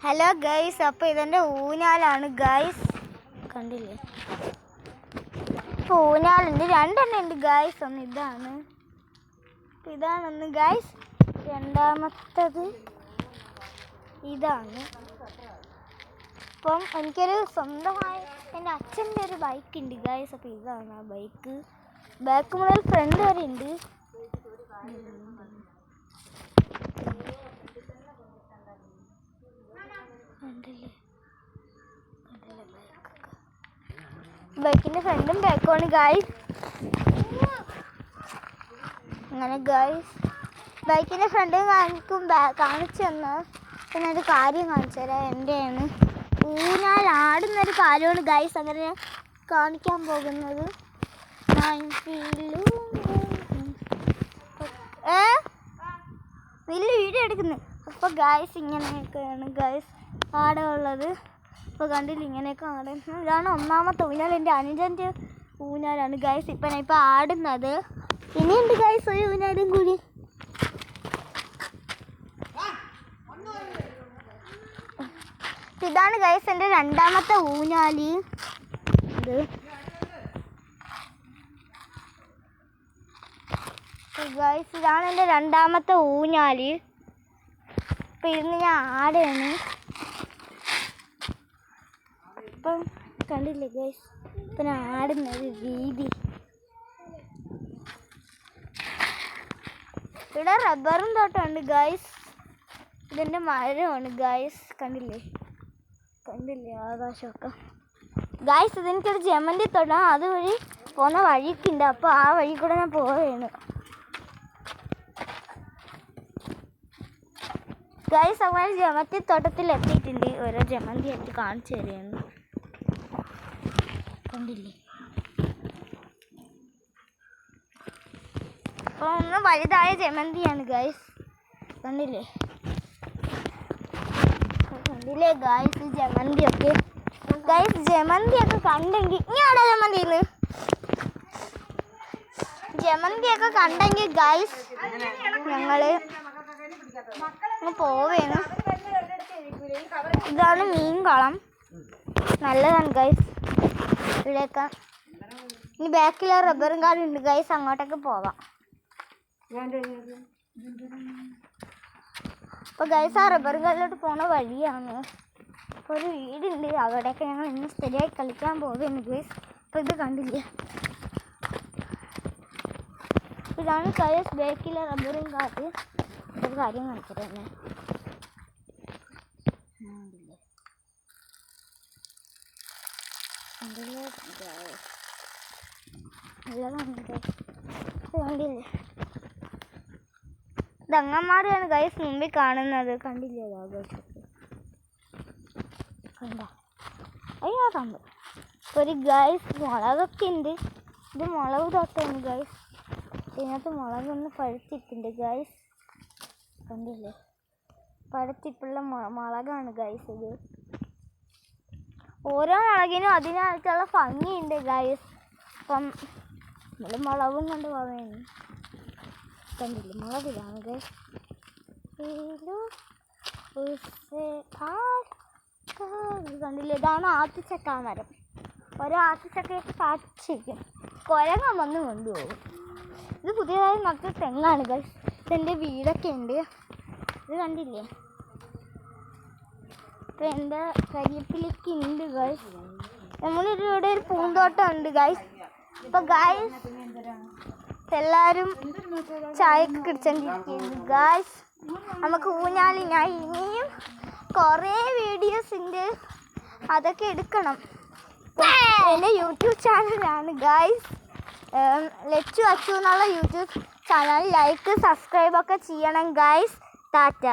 Hello guys, അപ്പോൾ ഇതെൻ്റെ ഊഞ്ഞാലാണ് guys. കണ്ടില്ലേ? ഇപ്പോൾ ഊഞ്ഞാലുണ്ട്, രണ്ടെണ്ണം ഉണ്ട് ഗൈസ്. ഒന്ന് ഇതാണൊന്ന് ഗൈസ്, രണ്ടാമത്തത് ഇതാണ്. അപ്പം എനിക്കൊരു സ്വന്തമായി എൻ്റെ അച്ഛൻ്റെ ഒരു ബൈക്ക് ഉണ്ട് ഗൈസ്. അപ്പോൾ ഇതാണ് ആ ബൈക്ക്. ബാക്ക് മുതൽ ഫ്രണ്ട് വരെ ഉണ്ട്. ബൈക്കിൻ്റെ ഫ്രണ്ടും ബാക്കുമാണ് ഗൈസ്. അങ്ങനെ ഗൈസ്, ബൈക്കിൻ്റെ ഫ്രണ്ടും കാണിച്ചു തന്നു. പിന്നെ ഒരു കാര്യം കാണിച്ചു തരാം. എൻ്റെയാണ് ഊഞ്ഞാലാടുന്നൊരു കാര്യമാണ് ഗൈസ് അങ്ങനെ കാണിക്കാൻ പോകുന്നത്. വലിയ വീഡിയോ എടുക്കുന്നത്. അപ്പോൾ ഗൈസ് ഇങ്ങനെയൊക്കെയാണ് ഗൈസ് ആടുള്ളത്. ഇപ്പോൾ കണ്ടില്ല, ഇങ്ങനെയൊക്കെ ആടുന്നത്. ഇതാണ് ഒന്നാമത്തെ ഊഞ്ഞാൽ. എൻ്റെ അനുജൻ്റെ ഊഞ്ഞാലാണ് ഗൈസ് ഇപ്പം ഞാൻ ഇപ്പോൾ ആടുന്നത്. ഇനിയുണ്ട് ഗൈസ് ഒരു ഊഞ്ഞാലും കൂടി. ഇതാണ് ഗൈസ് എൻ്റെ രണ്ടാമത്തെ ഊഞ്ഞാല്. ഗൈസ് ഇതാണ് എൻ്റെ രണ്ടാമത്തെ ഊഞ്ഞാല്. ഇപ്പം ഇരുന്ന് ഞാൻ ആടുകയാണ്. ഇപ്പം കണ്ടില്ലേ ഗൈസ്, ഇപ്പം ഞാൻ ആടുന്നൊരു രീതി. ഇവിടെ റബ്ബറും തോട്ടമുണ്ട് ഗൈസ്. ഇതിൻ്റെ മരമാണ് ഗൈസ്. കണ്ടില്ലേ ആകാശമൊക്കെ ഗൈസ്. ഇതെനിക്കൊരു ജമന്തി തോട്ടം, അതുവഴി പോകുന്ന വഴിക്കുണ്ട്. അപ്പോൾ ആ വഴി കൂടെ ഞാൻ പോവുകയാണ് ഗൈസ്. അങ്ങനെ ജമന്തി തോട്ടത്തിൽ എത്തിയിട്ടുണ്ട്. ഓരോ ജമന്തി ആയിട്ട് കാണിച്ചു തരികയാണ്. കണ്ടില്ലേ? അപ്പോൾ ഒന്ന് വലുതായ ജമന്തിയാണ് ഗൈസ്. കണ്ടില്ലേ ഗൈസ് ജമന്തിയൊക്കെ. ഗൈസ് ജമന്തിയൊക്കെ കണ്ടെങ്കിൽ ഇങ്ങനെയാണോ ജമന്തിയൊക്കെ കണ്ടെങ്കിൽ ഗൈസ് ഞങ്ങൾ പോവേണ്. ഇതാണ് മീൻകുളം, നല്ലതാണ് ഗൈസ്. ഇവിടെയൊക്കെ ഇനി ബാക്കിലെ റബ്ബറും കാടുണ്ട് ഗൈസ്, അങ്ങോട്ടൊക്കെ പോവാം. അപ്പോൾ ഗൈസ് ആ റബ്ബറും കാടിലോട്ട് പോണ വഴിയാണ്. അപ്പോൾ ഒരു വീടുണ്ട്, അവിടെയൊക്കെ ഞങ്ങൾ ഇന്ന് സ്ഥിരമായി കളിക്കാൻ പോവുകയാണ് ഗൈസ്. അപ്പോൾ ഇത് കണ്ടില്ലേ, ഇതാണ് ഗൈസ് ബാക്കിലെ റബ്ബറും കാട്. ഒരു കാര്യം കാണിച്ചത് തന്നെ. കണ്ടില്ലേ, ദങ്ങന്മാരെയാണ് ഗൈസ് മുമ്പിൽ കാണുന്നത്. കണ്ടില്ലേ ആകാശത്ത്? കണ്ട അയ്യോ കണ്ടു. ഒരു ഗൈസ് മുളകൊക്കെ ഉണ്ട്. ഇത് മുളക് തോട്ടമാണ് ഗൈസ്. ഇതിനകത്ത് മുളകൊന്ന് പഴുത്തിട്ടുണ്ട് ഗൈസ്. കണ്ടില്ലേ, പഴുത്തിപ്പുള്ള മുളകാണ് ഗൈസ് ഇത്. ഓരോ മുളകിനും അതിനകത്തുള്ള ഭംഗിയുണ്ട് ഗൈസ്. അപ്പം നമ്മൾ മുളകും കൊണ്ട് പോവുകയാണ്. കണ്ടില്ലേ മുളകിലാണ് ഗൈസ്. കണ്ടില്ലേ, ഇതാണ് ആത്തിച്ചക്ക മരം. ഓരോ ആത്തിച്ചക്കയൊക്കെ കാച്ചിരിക്കും, കുരങ്ങൻ വന്ന് കൊണ്ടുപോകും. ഇത് പുതിയതായി നട്ട തെങ്ങാണ് ഗൈസ്. ഇതെൻ്റെ വീടൊക്കെ ഉണ്ട്. ഇത് കണ്ടില്ലേ, ഇപ്പം എൻ്റെ കരിയപ്പിലേക്ക് ഉണ്ട് ഗൈസ്. നമ്മളിവിടെ ഒരു പൂന്തോട്ടം ഉണ്ട് ഗൈസ്. ഇപ്പം ഗൈസ് എല്ലാവരും ചായയൊക്കെ കുടിച്ചോണ്ടിരിക്കുന്നു ഗൈസ്. നമുക്ക് ഊഞ്ഞാലിനായി ഇനിയും കുറേ വീഡിയോസ് ഉണ്ട്, അതൊക്കെ എടുക്കണം. എൻ്റെ യൂട്യൂബ് ചാനലാണ് ഗൈസ്, ലച്ചു അച്ചു എന്നുള്ള യൂട്യൂബ് ചാനൽ. ലൈക്ക് സബ്സ്ക്രൈബൊക്കെ ചെയ്യണം ഗൈസ്. ടാറ്റ.